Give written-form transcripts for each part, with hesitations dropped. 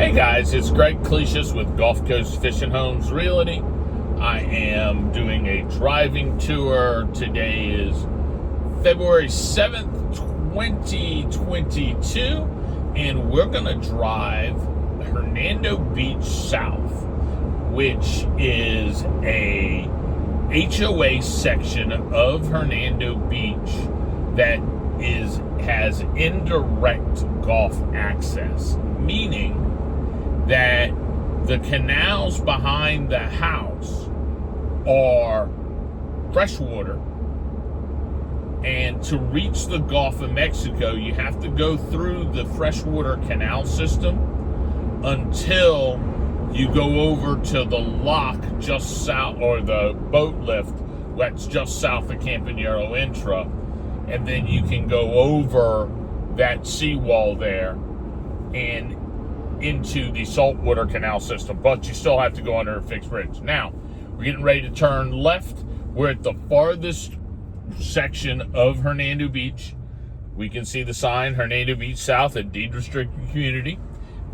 Hey guys, it's Greg Clecius with Gulf Coast Fishing Homes Realty. I am doing a driving tour. Today is February 7th, 2022, and we're going to drive Hernando Beach South, which is a HOA section of Hernando Beach that has indirect Gulf access, meaning that the canals behind the house are freshwater, and to reach the Gulf of Mexico, you have to go through the freshwater canal system until you go over to the lock just south, or the boat lift that's just south of Campanero Intra, and then you can go over that seawall there and into the saltwater canal system, but you still have to go under a fixed bridge. Now, we're getting ready to turn left. We're at the farthest section of Hernando Beach. We can see the sign, Hernando Beach South, a deed restricted community.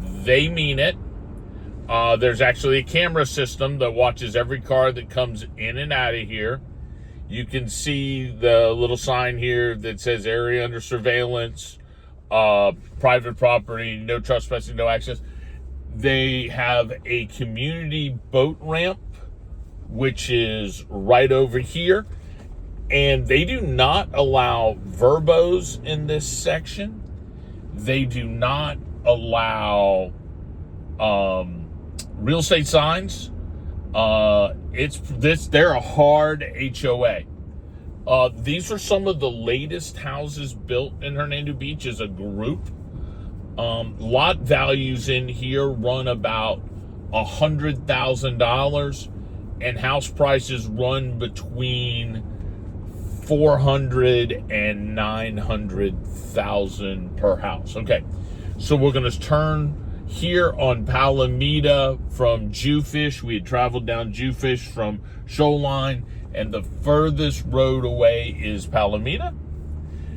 They mean it. There's actually a camera system that watches every car that comes in and out of here. You can see the little sign here that says area under surveillance, private property, no trespassing, no access. They have a community boat ramp, which is right over here. And they do not allow verbos in this section. They do not allow real estate signs. They're a hard HOA. These are some of the latest houses built in Hernando Beach as a group. Lot values in here run about $100,000, and house prices run between $400,000 and $900,000 per house. Okay, so we're going to turn here on Palomita from Jewfish. We had traveled down Jewfish from Shoreline, and the furthest road away is Palomita.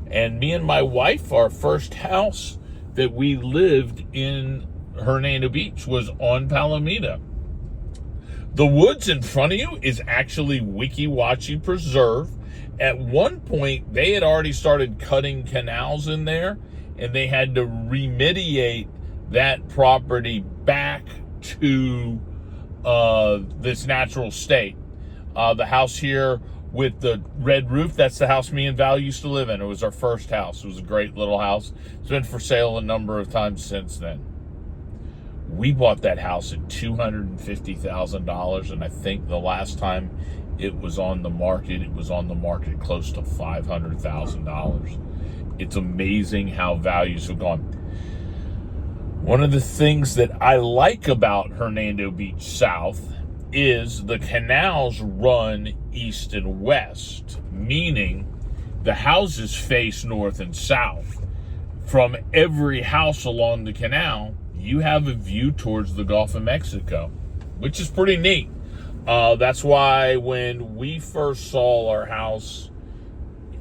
And me and my wife, our first house that we lived in Hernando Beach was on Palomita. The woods in front of you is actually Weeki Wachee Preserve. At one point, they had already started cutting canals in there, and they had to remediate that property back to this natural state. The house here with the red roof, that's the house me and Val used to live in. It was our first house. It was a great little house. It's been for sale a number of times since then. We bought that house at $250,000, and I think the last time it was on the market, it was on the market close to $500,000. It's amazing how values have gone. One of the things that I like about Hernando Beach South is the canals run east and west, meaning the houses face north and south. From every house along the canal, you have a view towards the Gulf of Mexico, which is pretty neat. That's why when we first saw our house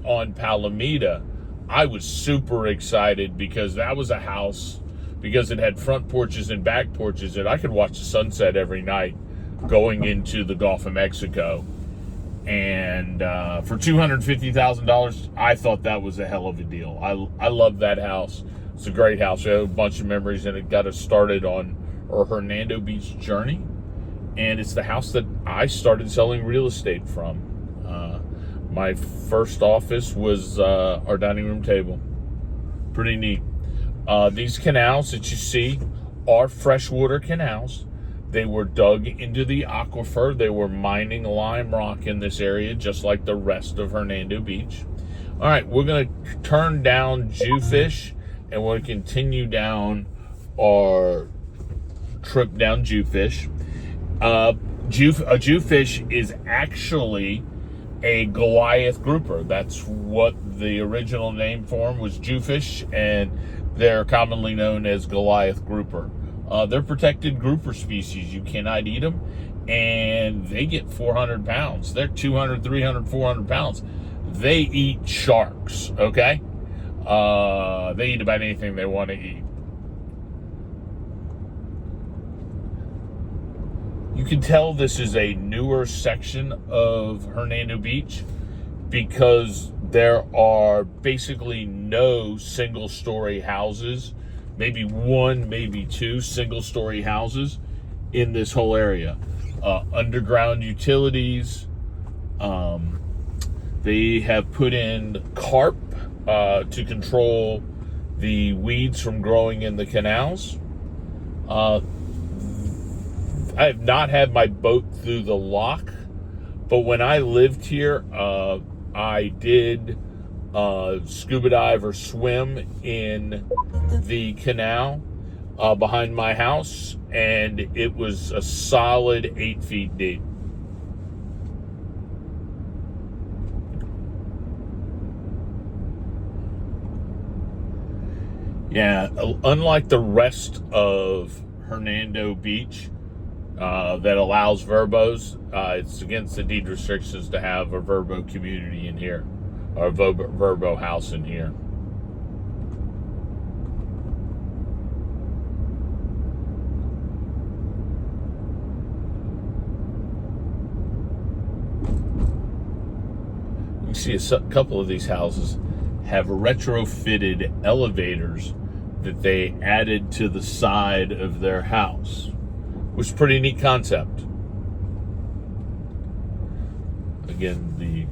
on Palomita, I was super excited, because that was a house, because it had front porches and back porches, and I could watch the sunset every night going into the Gulf of Mexico. And for $250,000, I thought that was a hell of a deal. I love that house. It's a great house. We have a bunch of memories, and it got us started on our Hernando Beach journey. And it's the house that I started selling real estate from. My first office was our dining room table. Pretty neat. These canals that you see are freshwater canals. They were dug into the aquifer. They were mining lime rock in this area, just like the rest of Hernando Beach. All right, we're going to turn down Jewfish, and we'll continue down our trip down Jewfish. Jewfish is actually a Goliath grouper. That's what the original name for them was, Jewfish, and they're commonly known as Goliath grouper. They're protected grouper species. You cannot eat them, and they get 400 pounds. They're 200, 300, 400 pounds. They eat sharks, okay? They eat about anything they want to eat. You can tell this is a newer section of Hernando Beach because there are basically no single-story houses, maybe one, maybe two single-story houses in this whole area. Underground utilities. They have put in carp to control the weeds from growing in the canals. I have not had my boat through the lock, but when I lived here, I did scuba dive or swim in the canal behind my house, and it was a solid 8 feet deep. Yeah, unlike the rest of Hernando Beach, that allows verbos, it's against the deed restrictions to have a verbo community in here, or a verbo house in here. You see a couple of these houses have retrofitted elevators that they added to the side of their house, which is a pretty neat concept. Again, the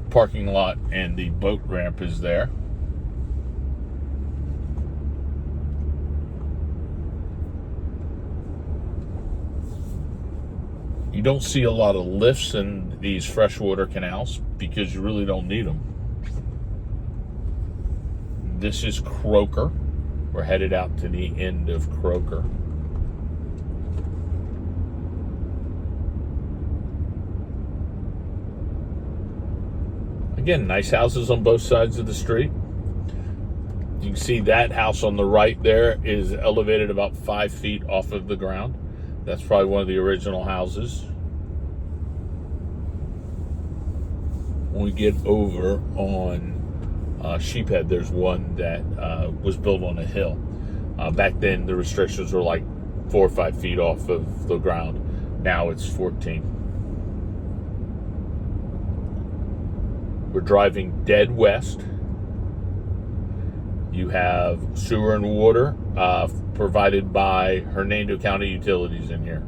parking lot and the boat ramp is there. You don't see a lot of lifts in these freshwater canals because you really don't need them. This is Croaker. We're headed out to the end of Croaker. Again, nice houses on both sides of the street. You can see that house on the right there is elevated about 5 feet off of the ground. That's probably one of the original houses. When we get over on Sheephead, there's one that was built on a hill. Back then, the restrictions were like 4 or 5 feet off of the ground. Now it's 14. We're driving dead west. You have sewer and water provided by Hernando County Utilities in here.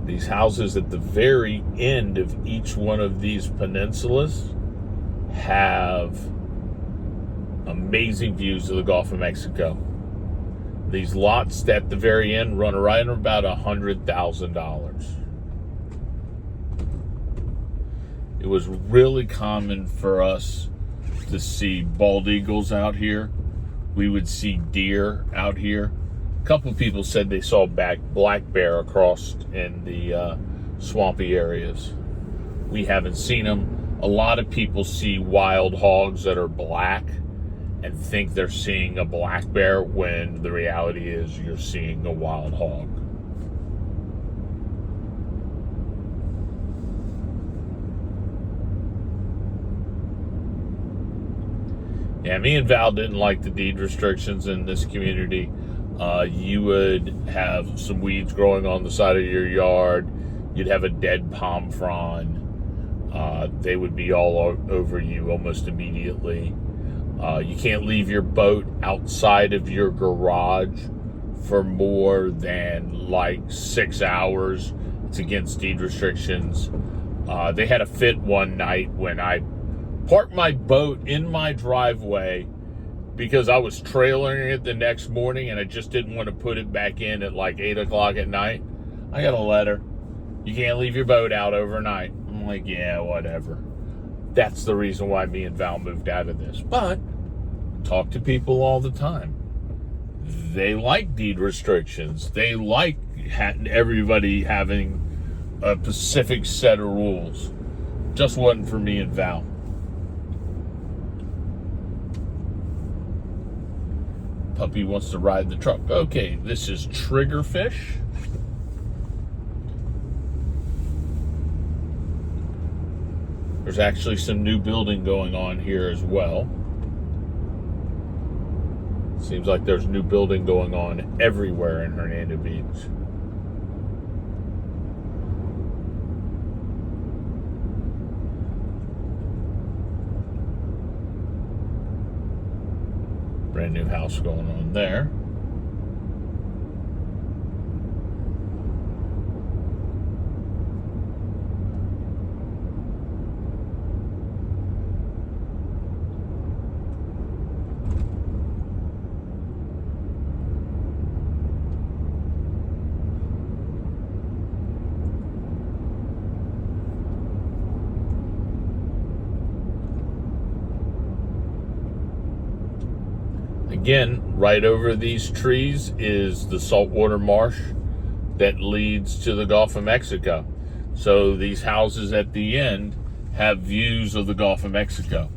These houses at the very end of each one of these peninsulas have amazing views of the Gulf of Mexico. These lots at the very end run right about $100,000. It was really common for us to see bald eagles out here. We would see deer out here. A couple of people said they saw black bear across in the swampy areas. We haven't seen them. A lot of people see wild hogs that are black and think they're seeing a black bear when the reality is you're seeing a wild hog. Yeah, me and Val didn't like the deed restrictions in this community. You would have some weeds growing on the side of your yard. You'd have a dead palm frond. They would be all over you almost immediately. You can't leave your boat outside of your garage for more than like 6 hours. It's against deed restrictions. They had a fit one night when I parked my boat in my driveway because I was trailering it the next morning and I just didn't want to put it back in at like 8 o'clock at night. I got a letter. You can't leave your boat out overnight. I'm like, yeah, whatever. That's the reason why me and Val moved out of this. But talk to people all the time. They like deed restrictions. They like everybody having a specific set of rules. Just wasn't for me and Val. Puppy wants to ride the truck. Okay, this is triggerfish. There's actually some new building going on here as well. Seems like there's new building going on everywhere in Hernando Beach. Brand new house going on there. Again, right over these trees is the saltwater marsh that leads to the Gulf of Mexico. So these houses at the end have views of the Gulf of Mexico.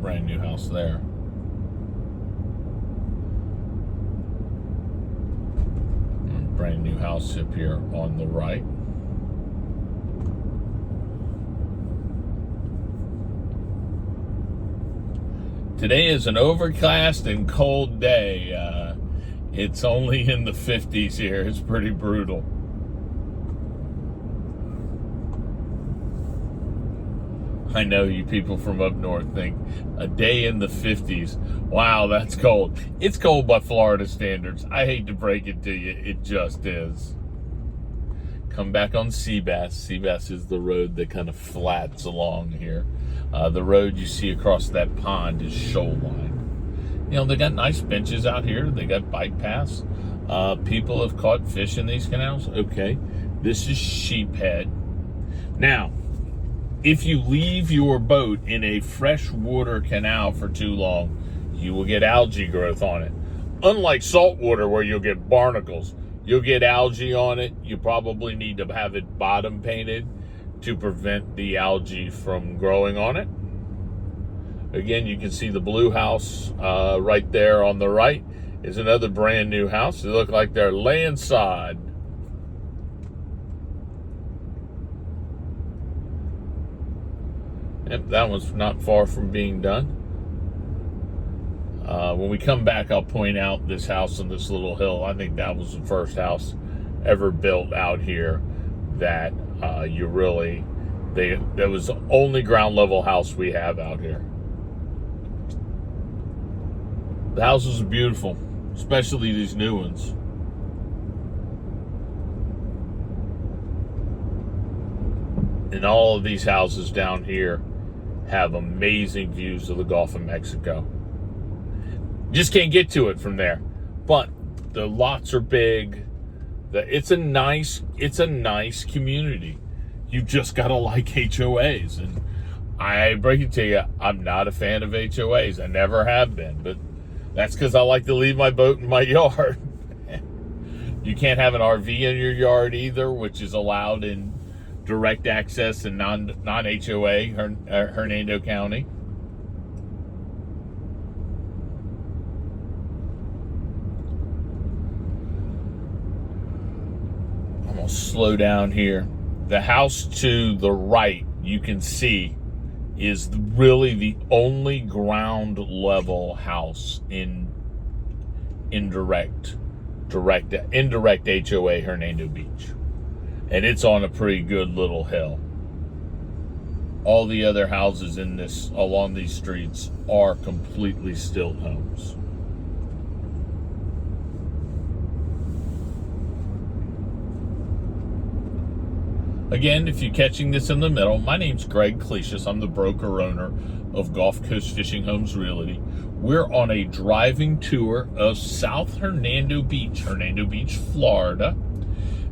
Brand new house there. And brand new house up here on the right. Today is an overcast and cold day. It's only in the 50s here. It's pretty brutal. I know you people from up north think a day in the 50s. Wow, that's cold. It's cold by Florida standards. I hate to break it to you. It just is. Come back on Seabass. Seabass is the road that kind of flats along here. The road you see across that pond is shoreline. You know, they got nice benches out here. They got bike paths. People have caught fish in these canals. Okay, this is Sheephead. Now, if you leave your boat in a freshwater canal for too long, you will get algae growth on it. Unlike saltwater where you'll get barnacles, you'll get algae on it. You probably need to have it bottom painted to prevent the algae from growing on it. Again, you can see the blue house right there on the right is another brand new house. They look like they're laying sod. Yep, that one's not far from being done. When we come back, I'll point out this house on this little hill. I think that was the first house ever built out here that that was the only ground level house we have out here. The houses are beautiful, especially these new ones. And all of these houses down here have amazing views of the Gulf of Mexico. Just can't get to it from there, but the lots are big. It's a nice community. You just gotta like HOAs, and I break it to you, I'm not a fan of HOAs. I never have been, but that's because I like to leave my boat in my yard. You can't have an RV in your yard either, which is allowed in direct access and non-HOA Hernando County. I'm gonna slow down here. The house to the right, you can see, is really the only ground level house in indirect HOA Hernando Beach. And it's on a pretty good little hill. All the other houses along these streets are completely stilt homes. Again, if you're catching this in the middle, my name's Greg Clesius. I'm the broker owner of Gulf Coast Fishing Homes Realty. We're on a driving tour of South Hernando Beach, Florida.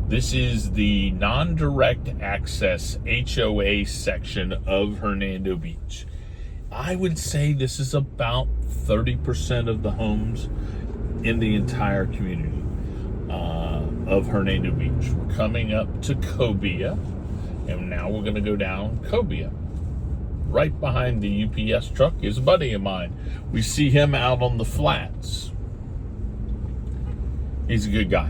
This is the non-direct access HOA section of Hernando Beach. I would say this is about 30% of the homes in the entire community of Hernando Beach. We're coming up to Cobia, and now we're going to go down Cobia. Right behind the UPS truck is a buddy of mine. We see him out on the flats. He's a good guy.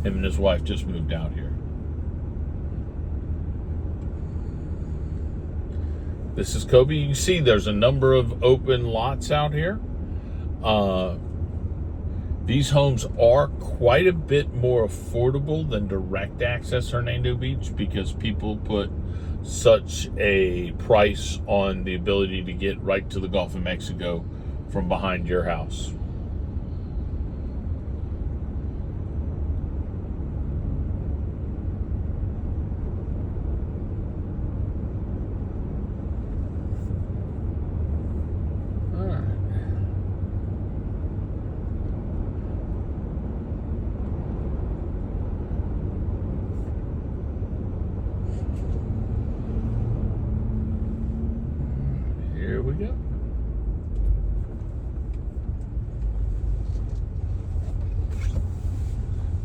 Him and his wife just moved out here. This is Cobia. You can see there's a number of open lots out here. These homes are quite a bit more affordable than direct access Hernando Beach because people put such a price on the ability to get right to the Gulf of Mexico from behind your house. Here we go.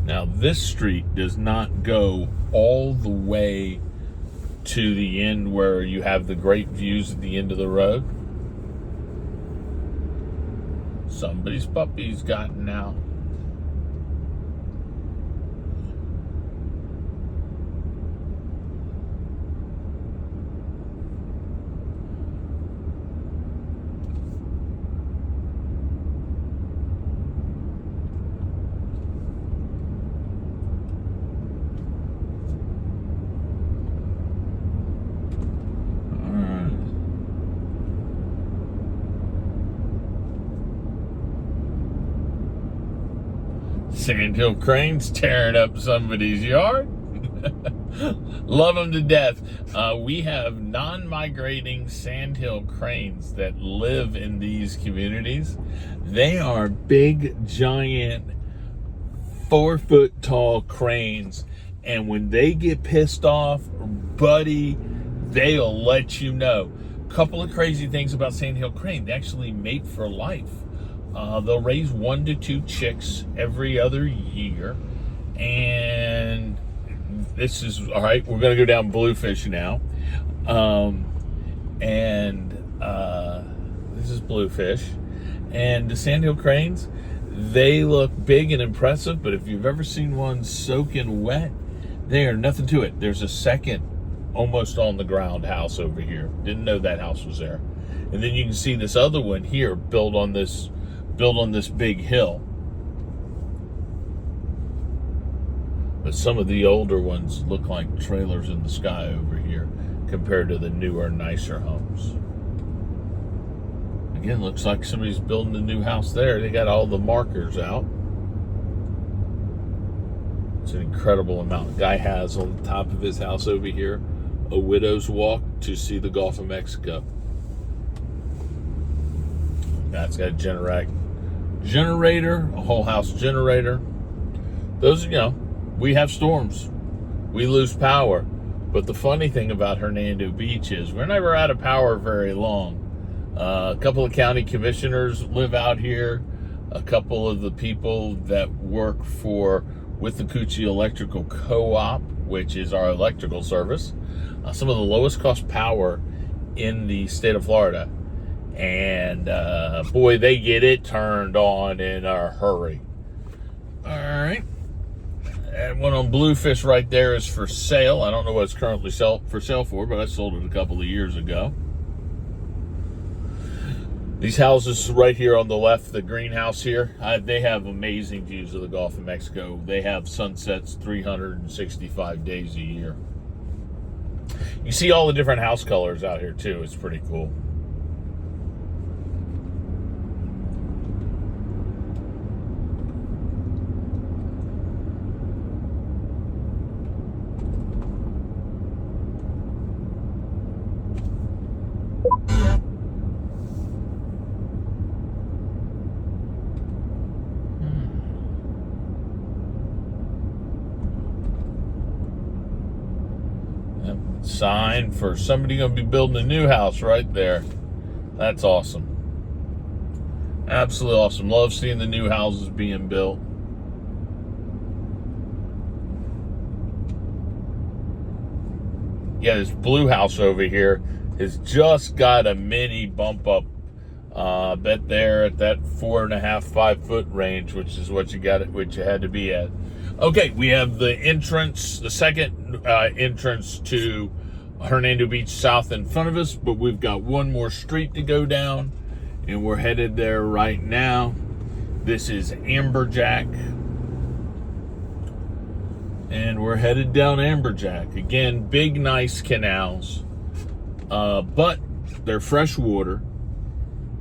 Now this street does not go all the way to the end where you have the great views at the end of the road. Somebody's puppy's gotten out. Sandhill cranes tearing up somebody's yard. Love them to death. We have non-migrating sandhill cranes that live in these communities. They are big, giant, 4-foot tall cranes. And when they get pissed off, buddy, they'll let you know. Couple of crazy things about sandhill crane. They actually mate for life. They'll raise 1 to 2 chicks every other year. And this is, all right, we're going to go down Bluefish now. This is Bluefish. And the sandhill cranes, they look big and impressive, but if you've ever seen one soaking wet, they are nothing to it. There's a second almost on the ground house over here. Didn't know that house was there. And then you can see this other one here built on this big hill. But some of the older ones look like trailers in the sky over here compared to the newer, nicer homes. Again, looks like somebody's building a new house there. They got all the markers out. It's an incredible amount. The guy has on the top of his house over here a widow's walk to see the Gulf of Mexico. That's got a generator, a whole house generator. Those, we have storms. We lose power. But the funny thing about Hernando Beach is we're never out of power very long. A couple of county commissioners live out here. A couple of the people that work with the Coochie Electrical Co-op, which is our electrical service. Some of the lowest cost power in the state of Florida. And boy, they get it turned on in a hurry. All right. And one on Bluefish right there is for sale. I don't know what it's currently for sale for, but I sold it a couple of years ago. These houses right here on the left, the greenhouse here, they have amazing views of the Gulf of Mexico. They have sunsets 365 days a year. You see all the different house colors out here too. It's pretty cool. sign for somebody going to be building a new house right there. That's awesome. Absolutely awesome. Love seeing the new houses being built. Yeah, this blue house over here has just got a mini bump up. Bet there at that 4.5, 5 foot range, which is what you got, which you had to be at. Okay, we have the entrance, the second entrance to Hernando Beach South in front of us, but we've got one more street to go down, and we're headed there right now. This is Amberjack, and we're headed down Amberjack. Again, big, nice canals, but they're freshwater.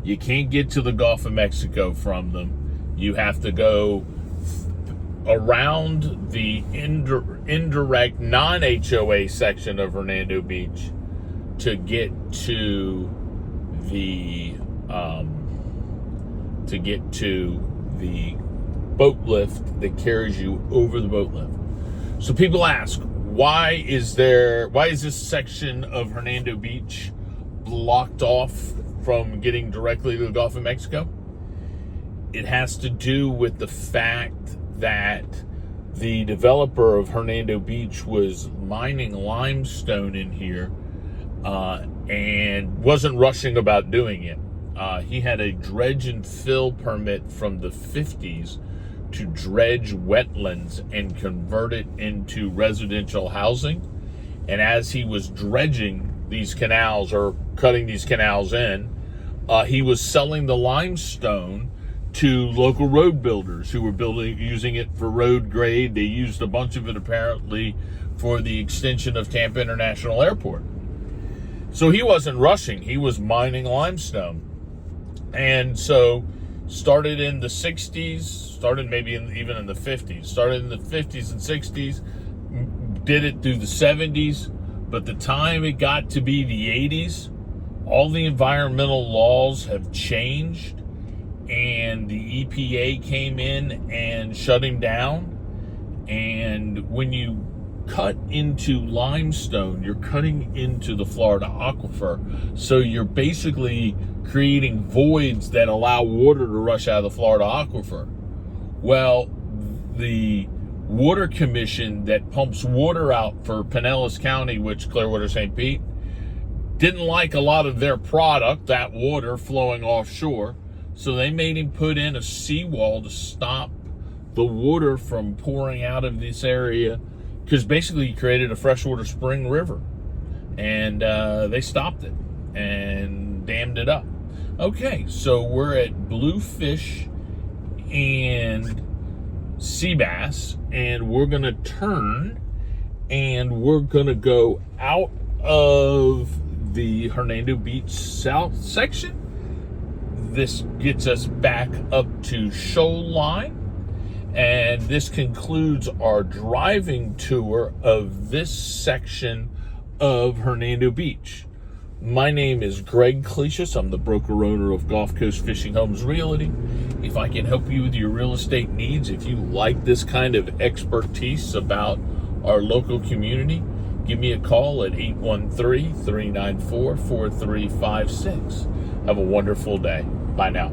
You can't get to the Gulf of Mexico from them. You have to go around the indirect non-HOA section of Hernando Beach to get to the boat lift that carries you over the boat lift. So people ask, why is this section of Hernando Beach blocked off from getting directly to the Gulf of Mexico? It has to do with the fact that the developer of Hernando Beach was mining limestone in here and wasn't rushing about doing it. He had a dredge and fill permit from the 50s to dredge wetlands and convert it into residential housing. And as he was dredging these canals or cutting these canals in, he was selling the limestone to local road builders who were using it for road grade. They used a bunch of it apparently for the extension of Tampa International Airport. So he wasn't rushing. He was mining limestone. And so started in the 60s, started maybe even in the 50s, started in the 50s and 60s, did it through the 70s. But the time it got to be the 80s, all the environmental laws have changed, and the EPA came in and shut him down. And when you cut into limestone, you're cutting into the Florida aquifer. So you're basically creating voids that allow water to rush out of the Florida aquifer. Well, the water commission that pumps water out for Pinellas County, which Clearwater St. Pete, didn't like a lot of their product, that water flowing offshore. So they made him put in a seawall to stop the water from pouring out of this area, because basically he created a freshwater spring river. And they stopped it and dammed it up. Okay, so we're at bluefish and sea bass, and we're gonna turn and we're gonna go out of the Hernando Beach South section. This gets us back up to Shoreline, and this concludes our driving tour of this section of Hernando Beach. My name is Greg Clesius. I'm the broker owner of Gulf Coast Fishing Homes Realty. If I can help you with your real estate needs, if you like this kind of expertise about our local community, give me a call at 813-394-4356. Have a wonderful day. Bye now.